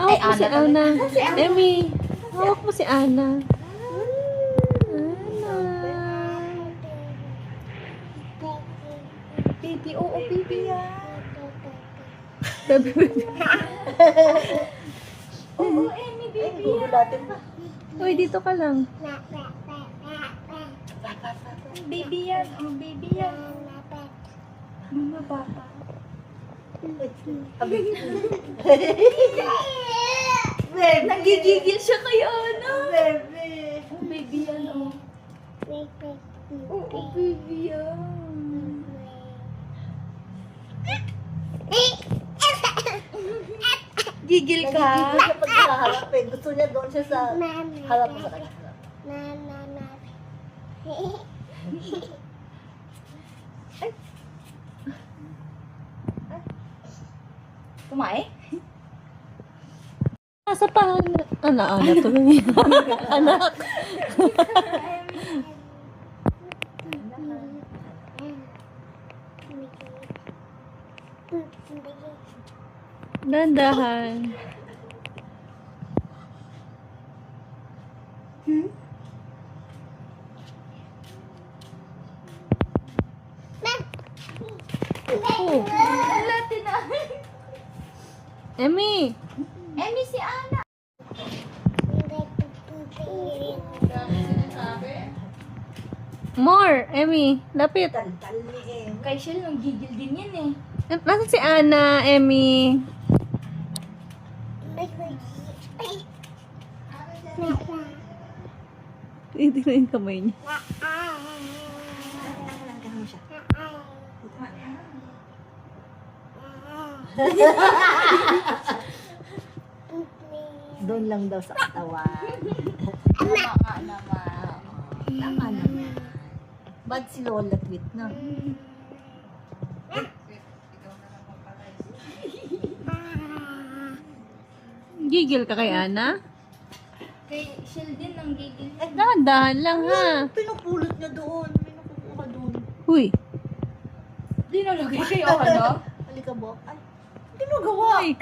Hawak mo si Ana. Emmy, hawak mo si Ana. Ana. Baby, oo, baby yan. Baby, baby. Oo, Emmy, baby yan. Uy, dito ka lang. Baby yan, oh, baby yan. Mama, papa. Nagigigil siya kay Ana. Oh, baby yan, oh. Oo, baby yan. Gigil ka? Nagigigil siya pag nakaharap eh. Gusto niya doon siya sa harap mo sa kanya. Kumain? Nasa pa, Ana, to. Anak. Dandahan. Oh. Wala, tinahin. Emmy. Emmy, si Ana. More, Emmy. Lapit. Tali eh. Kay Shell, nang gigil din yan eh. Nasaan si Ana, Emmy? Hindi na yung kamay niya. Doon lang daw sa katawan. Tama nga naman. Tama naman. Bad si Lola tweet na. Gigil ka kay Ana? Kay Shell din, nang gigil. Dahan-dahan lang ha. Pinupulot niya doon. May nakukuha doon. Huy. Di nalagay kay Ana. Halika, Bok. Ay, hindi mo gawa. Ay.